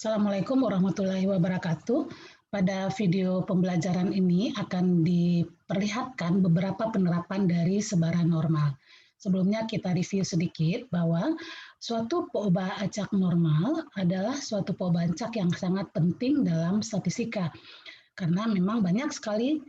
Assalamualaikum warahmatullahi wabarakatuh. Pada video pembelajaran ini akan diperlihatkan beberapa penerapan dari sebaran normal. Sebelumnya kita review sedikit bahwa suatu poba acak normal adalah suatu poba acak yang sangat penting dalam statistika. Karena memang banyak sekali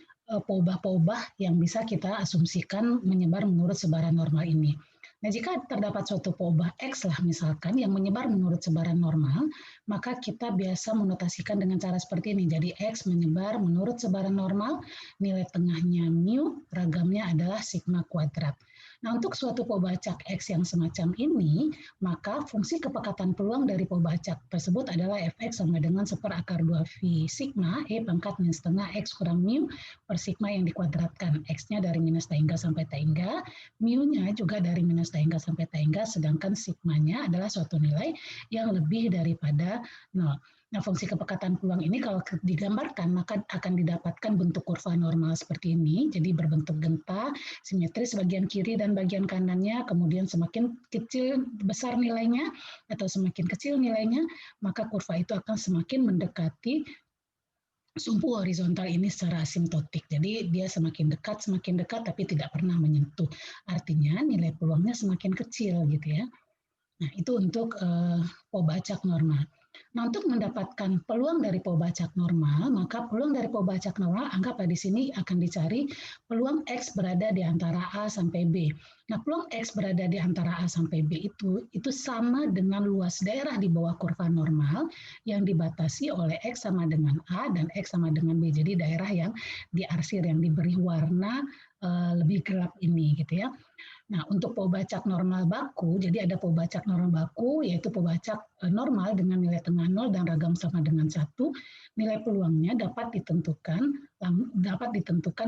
poba-poba yang bisa kita asumsikan menyebar menurut sebaran normal ini. Nah, jika terdapat suatu poba X lah misalkan yang menyebar menurut sebaran normal, maka kita biasa menotasikan dengan cara seperti ini. Jadi X menyebar menurut sebaran normal, nilai tengahnya mu, ragamnya adalah sigma kuadrat. Nah, untuk suatu poba acak X yang semacam ini, maka fungsi kepekatan peluang dari poba acak tersebut adalah Fx sama dengan 1/2 sigma E pangkat minus setengah X kurang mu per sigma yang dikuadratkan. X-nya dari minus tahingga sampai tahingga, mu-nya juga dari minus tahingga sampai tahingga, sedangkan sigmanya adalah suatu nilai yang lebih daripada 0. Nah, fungsi kepekatan peluang ini kalau digambarkan maka akan didapatkan bentuk kurva normal seperti ini, jadi berbentuk genta, simetris bagian kiri dan bagian kanannya, kemudian semakin kecil besar nilainya atau semakin kecil nilainya, maka kurva itu akan semakin mendekati sumbu horizontal ini secara asimptotik. Jadi dia semakin dekat, tapi tidak pernah menyentuh. Artinya nilai peluangnya semakin kecil gitu ya. Nah, itu untuk poba acak normal. Nah, untuk mendapatkan peluang dari poba acak normal, maka peluang dari poba acak normal anggaplah di sini akan dicari peluang X berada di antara A sampai B. Nah, peluang X berada di antara A sampai B itu sama dengan luas daerah di bawah kurva normal yang dibatasi oleh X sama dengan A dan X sama dengan B. Jadi daerah yang diarsir, yang diberi warna lebih gelap ini gitu ya. Nah, untuk poba acak normal baku, jadi ada poba acak normal baku, yaitu poba acak normal dengan nilai tengah 0 dan ragam sama dengan 1. Nilai peluangnya dapat ditentukan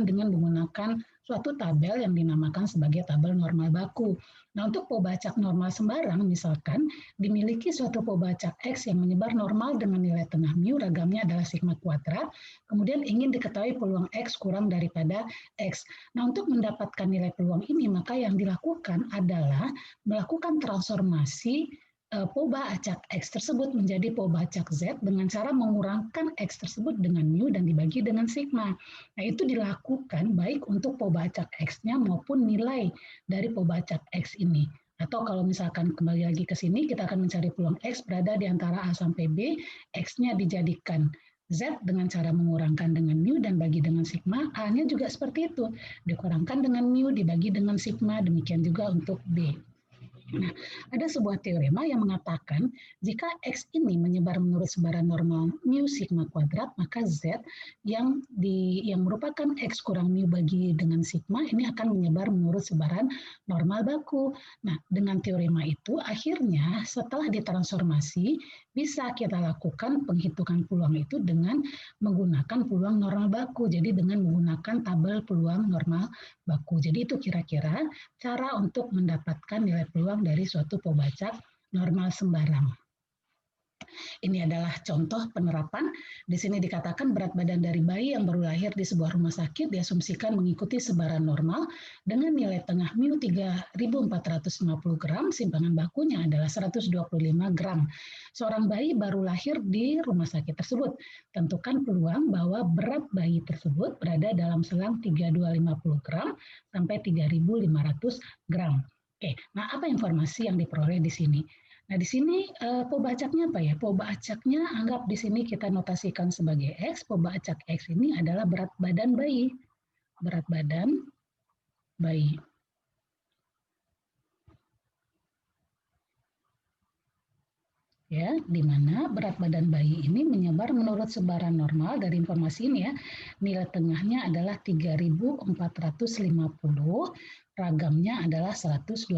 dengan menggunakan suatu tabel yang dinamakan sebagai tabel normal baku. Nah, untuk poba acak normal sembarang, misalkan dimiliki suatu poba acak X yang menyebar normal dengan nilai tengah mu, ragamnya adalah sigma kuadrat, kemudian ingin diketahui peluang X kurang daripada X. Nah, untuk mendapatkan nilai peluang ini, maka yang dilakukan adalah melakukan transformasi poba acak X tersebut menjadi poba acak Z dengan cara mengurangkan X tersebut dengan mu dan dibagi dengan sigma. Nah, itu dilakukan baik untuk poba acak X-nya maupun nilai dari poba acak X ini. Atau kalau misalkan kembali lagi ke sini, kita akan mencari peluang X berada di antara A sampai B, X-nya dijadikan Z dengan cara mengurangkan dengan mu dan bagi dengan sigma, A-nya juga seperti itu, dikurangkan dengan mu dibagi dengan sigma, demikian juga untuk B. Nah, ada sebuah teorema yang mengatakan jika X ini menyebar menurut sebaran normal mu sigma kuadrat, maka Z yang merupakan X kurang mu bagi dengan sigma ini akan menyebar menurut sebaran normal baku. Nah, dengan teorema itu akhirnya setelah ditransformasi bisa kita lakukan penghitungan peluang itu dengan menggunakan peluang normal baku. Jadi dengan menggunakan tabel peluang normal baku. Jadi itu kira-kira cara untuk mendapatkan nilai peluang dari suatu poba acak normal sembarang. Ini adalah contoh penerapan. Di sini dikatakan berat badan dari bayi yang baru lahir di sebuah rumah sakit diasumsikan mengikuti sebaran normal dengan nilai tengah mu 3.450 gram, simpangan bakunya adalah 125 gram. Seorang bayi baru lahir di rumah sakit tersebut. Tentukan peluang bahwa berat bayi tersebut berada dalam selang 3.250 gram sampai 3.500 gram. Oke, nah apa informasi yang diperoleh di sini? Nah, di sini poba acaknya apa ya? Poba acaknya anggap di sini kita notasikan sebagai X. Poba acak X ini adalah berat badan bayi. Berat badan bayi. Ya, di mana berat badan bayi ini menyebar menurut sebaran normal dari informasi ini ya. Nilai tengahnya adalah 3.450, ragamnya adalah 125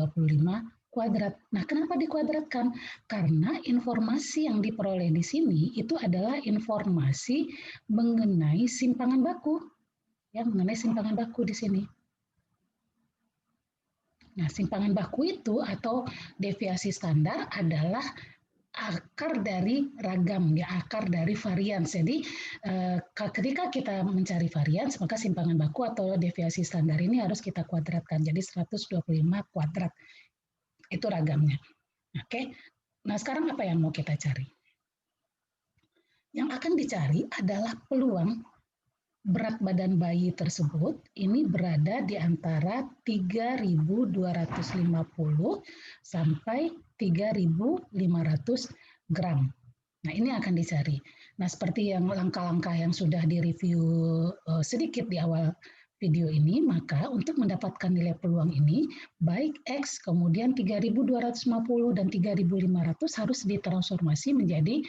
kuadrat. Nah, kenapa dikuadratkan? Karena informasi yang diperoleh di sini itu adalah informasi mengenai simpangan baku. Ya, mengenai simpangan baku di sini. Nah, simpangan baku itu atau deviasi standar adalah akar dari ragam, ya akar dari varians. Jadi ketika kita mencari varians, maka simpangan baku atau deviasi standar ini harus kita kuadratkan. Jadi 125 kuadrat itu ragamnya. Oke. Nah, sekarang apa yang mau kita cari? Yang akan dicari adalah peluang berat badan bayi tersebut ini berada di antara 3.250 sampai 3.500 gram. Nah, ini akan dicari. Nah, seperti yang langkah-langkah yang sudah direview sedikit di awal video ini, maka untuk mendapatkan nilai peluang ini, baik X kemudian 3.250 dan 3.500 harus ditransformasi menjadi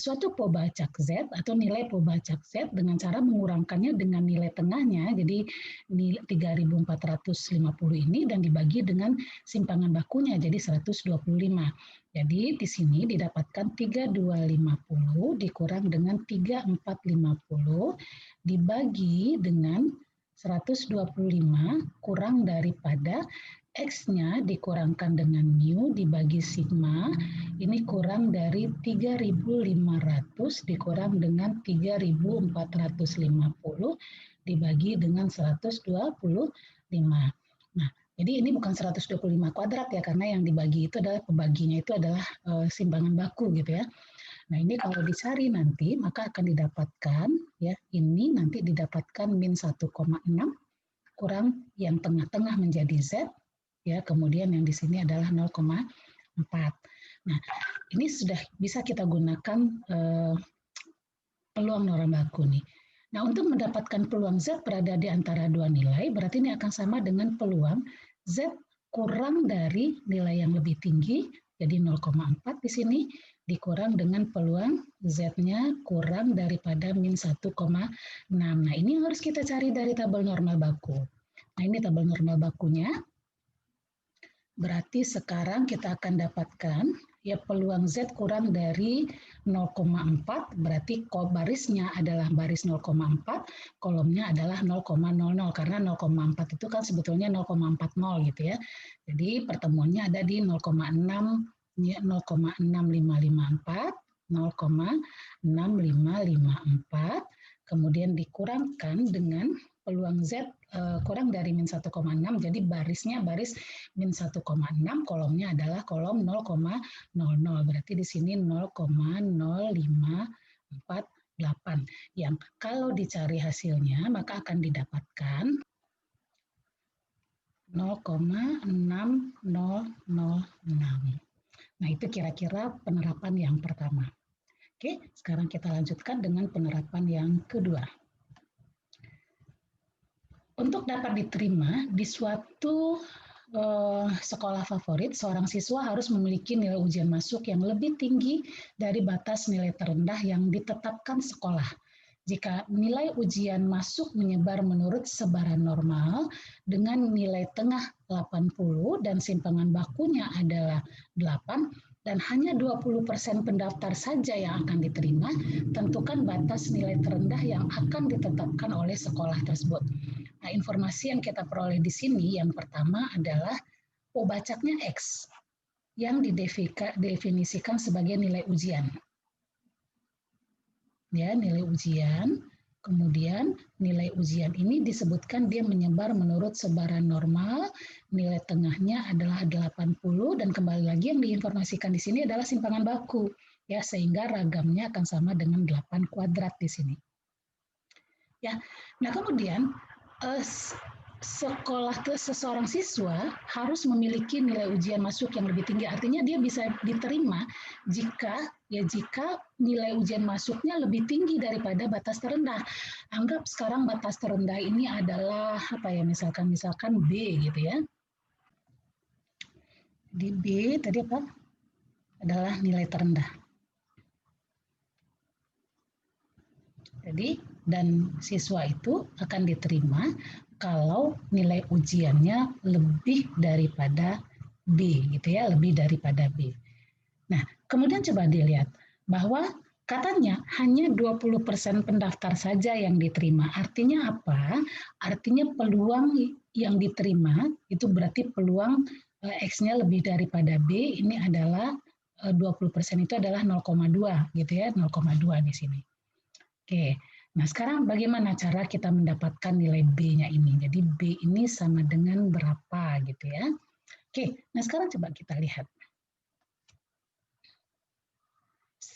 suatu Pobacak Z atau nilai Pobacak Z dengan cara mengurangkannya dengan nilai tengahnya, jadi 3.450 ini dan dibagi dengan simpangan bakunya, jadi 125. Jadi di sini didapatkan 3.250 dikurang dengan 3.450 dibagi dengan 125 kurang daripada X-nya dikurangkan dengan mu dibagi sigma, ini kurang dari 3.500 dikurang dengan 3.450 dibagi dengan 125. Nah, jadi ini bukan 125 kuadrat ya, karena yang dibagi itu adalah pembaginya itu adalah simpangan baku gitu ya. Nah, ini kalau dicari nanti maka akan didapatkan ya, ini nanti didapatkan min 1,6 kurang yang tengah-tengah menjadi Z ya, kemudian yang di sini adalah 0,4. Nah, ini sudah bisa kita gunakan peluang normal baku nih. Nah, untuk mendapatkan peluang Z berada di antara dua nilai, berarti ini akan sama dengan peluang Z kurang dari nilai yang lebih tinggi, jadi 0,4 di sini, dikurang dengan peluang Z-nya kurang daripada min 1,6. Nah, ini harus kita cari dari tabel normal baku. Nah, ini tabel normal bakunya. Berarti sekarang kita akan dapatkan ya peluang Z kurang dari 0,4, berarti barisnya adalah baris 0,4, kolomnya adalah 0,00, karena 0,4 itu kan sebetulnya 0,40 gitu ya. Jadi pertemuannya ada di 0,6, 0,6554, 0,6554, kemudian dikurangkan dengan peluang Z kurang dari min 1,6, jadi barisnya baris min 1,6, kolomnya adalah kolom 0,00, berarti di sini 0,0548, yang kalau dicari hasilnya maka akan didapatkan 0,6006. Nah, itu kira-kira penerapan yang pertama. Oke, sekarang kita lanjutkan dengan penerapan yang kedua. Untuk dapat diterima di suatu sekolah favorit, seorang siswa harus memiliki nilai ujian masuk yang lebih tinggi dari batas nilai terendah yang ditetapkan sekolah. Jika nilai ujian masuk menyebar menurut sebaran normal dengan nilai tengah 80 dan simpangan bakunya adalah 8, dan hanya 20% pendaftar saja yang akan diterima, tentukan batas nilai terendah yang akan ditetapkan oleh sekolah tersebut. Nah, informasi yang kita peroleh di sini yang pertama adalah Pobacaknya X yang didefinisikan sebagai nilai ujian. Ya, nilai ujian. Kemudian nilai ujian ini disebutkan dia menyebar menurut sebaran normal, nilai tengahnya adalah 80 dan kembali lagi yang diinformasikan di sini adalah simpangan baku. Ya, sehingga ragamnya akan sama dengan 8 kuadrat di sini. Ya. Nah, kemudian seseorang siswa harus memiliki nilai ujian masuk yang lebih tinggi. Artinya dia bisa diterima jika nilai ujian masuknya lebih tinggi daripada batas terendah. Anggap sekarang batas terendah ini adalah apa ya, misalkan B gitu ya. Di B tadi apa? Adalah nilai terendah. Jadi dan siswa itu akan diterima kalau nilai ujiannya lebih daripada B gitu ya, lebih daripada B. Nah, kemudian coba dilihat bahwa katanya hanya 20% pendaftar saja yang diterima. Artinya apa? Artinya peluang yang diterima itu berarti peluang X-nya lebih daripada B, ini adalah 20% itu adalah 0,2 gitu ya, 0,2 di sini. Oke, nah sekarang bagaimana cara kita mendapatkan nilai B-nya ini? Jadi B ini sama dengan berapa gitu ya. Oke, nah sekarang coba kita lihat.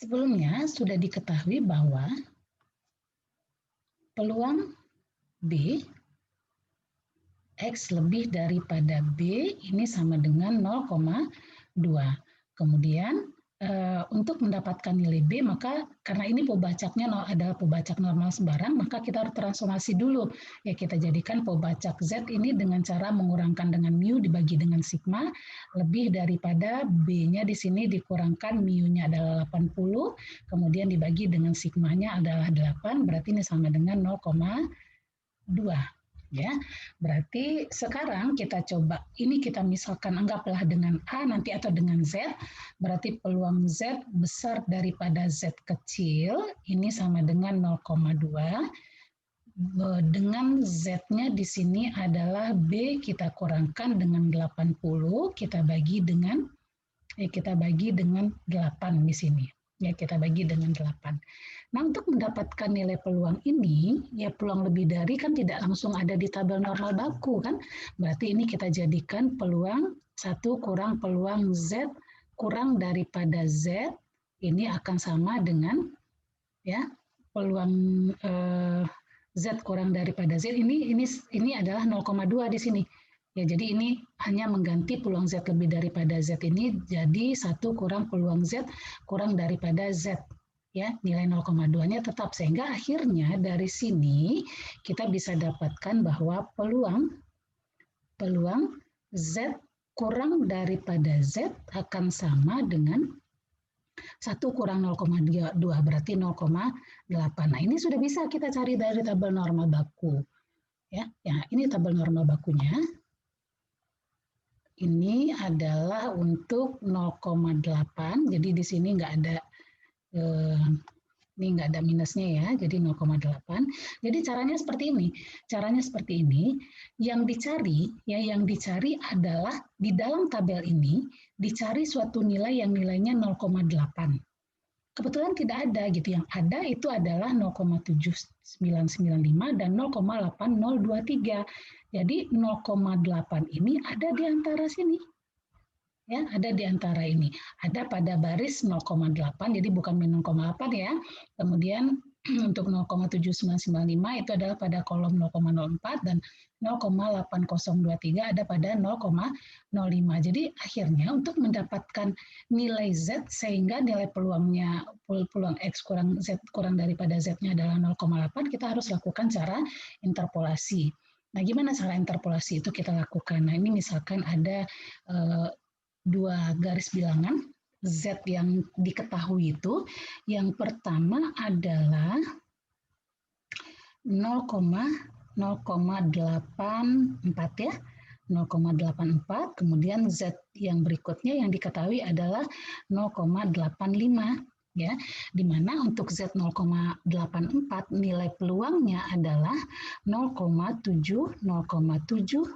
Sebelumnya sudah diketahui bahwa peluang B X lebih daripada B ini sama dengan 0,2. Kemudian untuk mendapatkan nilai B, maka karena ini pembacaknya adalah pembacak normal sembarang, maka kita harus transformasi dulu. Ya, kita jadikan pembacak Z ini dengan cara mengurangkan dengan mu dibagi dengan sigma, lebih daripada B-nya di sini dikurangkan mu-nya adalah 80, kemudian dibagi dengan sigmanya adalah 8, berarti ini sama dengan 0,2. Ya, berarti sekarang kita coba, ini kita misalkan anggaplah dengan A nanti atau dengan Z, berarti peluang Z besar daripada Z kecil, ini sama dengan 0,2, dengan Z-nya di sini adalah B, kita kurangkan dengan 80, kita bagi dengan 8 di sini. Ya, kita bagi dengan 8. Nah, untuk mendapatkan nilai peluang ini, ya peluang lebih dari kan tidak langsung ada di tabel normal baku kan. Berarti ini kita jadikan peluang 1 kurang peluang Z kurang daripada Z, ini akan sama dengan ya peluang Z kurang daripada Z, ini adalah 0,2 di sini. Ya, jadi ini hanya mengganti peluang Z lebih daripada Z ini jadi 1 kurang peluang Z kurang daripada Z. Ya, nilai 0,2-nya tetap, sehingga akhirnya dari sini kita bisa dapatkan bahwa peluang Z kurang daripada Z akan sama dengan 1 kurang 0,2 berarti 0,8. Nah, ini sudah bisa kita cari dari tabel normal baku. Ya, ini tabel normal bakunya. Ini adalah untuk 0,8. Jadi di sini nggak ada ini nggak ada minusnya ya, jadi 0,8. Jadi caranya seperti ini. Caranya seperti ini. Yang dicari adalah di dalam tabel ini dicari suatu nilai yang nilainya 0,8. Kebetulan tidak ada gitu. Yang ada itu adalah 0,7995 dan 0,8023. Jadi 0,8 ini ada di antara sini. Ya, ada di antara ini. Ada pada baris 0,8, jadi bukan 0,8 ya. Kemudian untuk 0,7995 itu adalah pada kolom 0,04 dan 0,8023 ada pada 0,05. Jadi akhirnya untuk mendapatkan nilai Z sehingga nilai peluang X kurang Z kurang daripada Z-nya adalah 0,8, kita harus lakukan cara interpolasi. Nah, gimana cara interpolasi itu kita lakukan? Nah, ini misalkan ada 2 garis bilangan Z yang diketahui itu. Yang pertama adalah 0,84 ya. 0,84, kemudian Z yang berikutnya yang diketahui adalah 0,85 ya, di mana untuk Z 0,84 nilai peluangnya adalah 0,7995,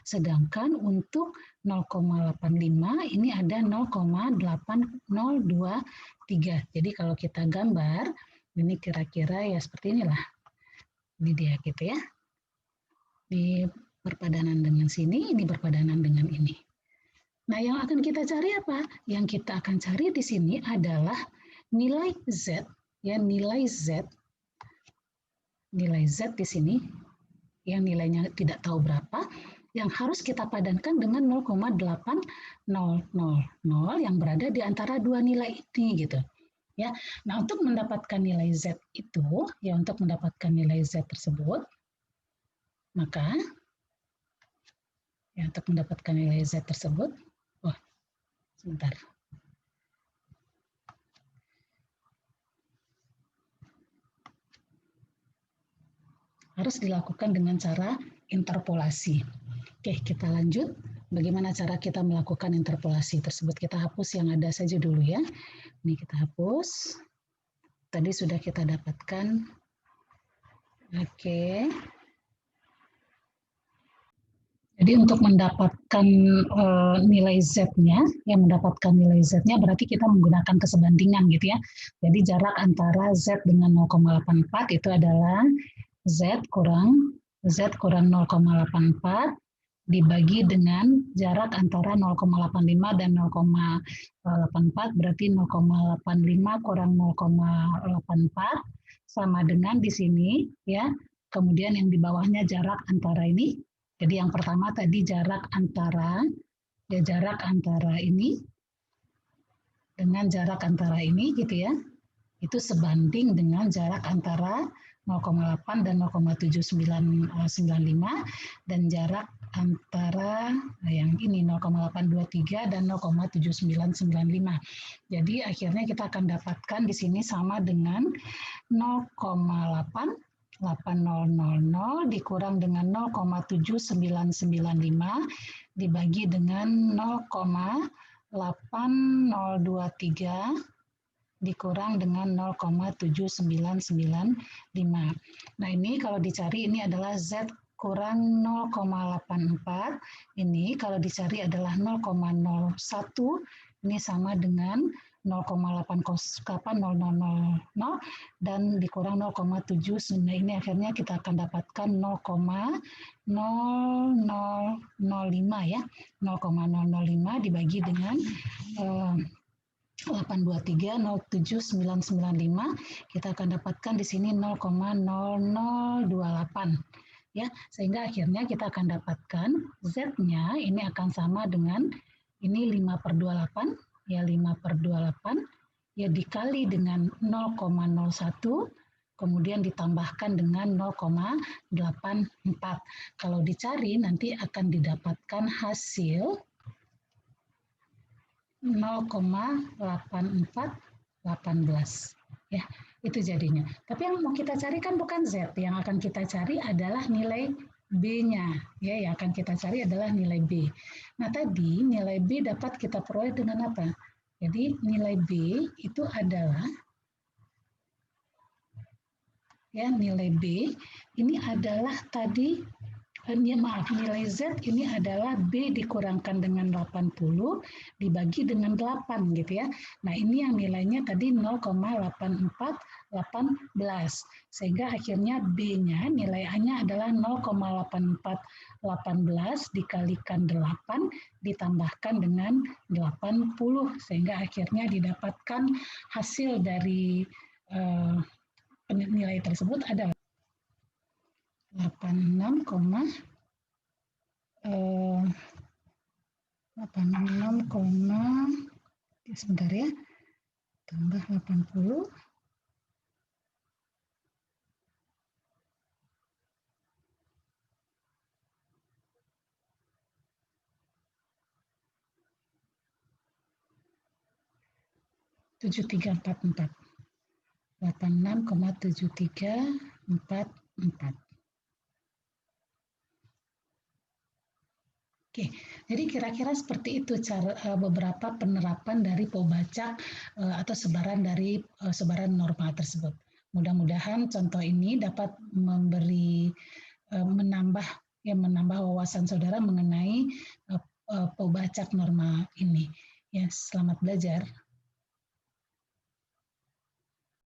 sedangkan untuk 0,85 ini ada 0,8023. Jadi kalau kita gambar ini kira-kira ya seperti inilah. Ini dia gitu ya. Ini berpadanan dengan sini, ini berpadanan dengan ini. Nah, yang akan kita cari apa? Yang kita akan cari di sini adalah nilai Z, ya nilai Z di sini, yang nilainya tidak tahu berapa, yang harus kita padankan dengan 0,8000 yang berada di antara dua nilai ini gitu. Ya. Nah, untuk mendapatkan nilai Z itu, ya untuk mendapatkan nilai Z tersebut, maka ya untuk mendapatkan nilai Z tersebut, sebentar. Harus dilakukan dengan cara interpolasi. Oke, kita lanjut. Bagaimana cara kita melakukan interpolasi tersebut? Kita hapus yang ada saja dulu ya. Ini kita hapus. Tadi sudah kita dapatkan. Oke. Jadi untuk mendapatkan nilai Z-nya, berarti kita menggunakan kesebandingan gitu ya. Jadi jarak antara Z dengan 0,84 itu adalah Z kurang 0,84 dibagi dengan jarak antara 0,85 dan 0,84, berarti 0,85 kurang 0,84 sama dengan di sini ya. Kemudian yang di bawahnya jarak antara ini. Jadi yang pertama tadi jarak antara ini dengan jarak antara ini gitu ya. Itu sebanding dengan jarak antara 0,8 dan 0,7995 dan jarak antara yang ini 0,823 dan 0,7995. Jadi akhirnya kita akan dapatkan di sini sama dengan 0,88000 dikurang dengan 0,7995 dibagi dengan 0,8023 dikurang dengan 0,7995. Nah ini kalau dicari ini adalah Z kurang 0,84. Ini kalau dicari adalah 0,01. Ini sama dengan 0,8000 dan dikurang 0,7. Nah ini akhirnya kita akan dapatkan 0,0005 ya. 0,005 dibagi dengan 823,07995, kita akan dapatkan di sini 0,0028 ya, sehingga akhirnya kita akan dapatkan Z-nya ini akan sama dengan ini 5/28 ya, 5/28 ya dikali dengan 0,01 kemudian ditambahkan dengan 0,84. Kalau dicari nanti akan didapatkan hasil 0,8418 ya, itu jadinya. Tapi yang mau kita cari kan bukan Z, yang akan kita cari adalah nilai B-nya ya, yang akan kita cari adalah nilai B. Nah, tadi nilai B dapat kita peroleh dengan apa? Jadi nilai B itu adalah ya, nilai B ini adalah tadi nilai Z ini adalah B dikurangkan dengan 80 dibagi dengan 8 gitu ya. Nah ini yang nilainya tadi 0,8418 sehingga akhirnya B-nya nilai A-nya adalah 0,8418 dikalikan 8 ditambahkan dengan 80 sehingga akhirnya didapatkan hasil dari nilai tersebut adalah 86, sebentar ya, tambah 80 7344 86,7344. Oke, jadi kira-kira seperti itu cara beberapa penerapan dari Pobacak atau sebaran dari sebaran normal tersebut. Mudah-mudahan contoh ini dapat menambah wawasan saudara mengenai Pobacak normal ini. Ya, selamat belajar.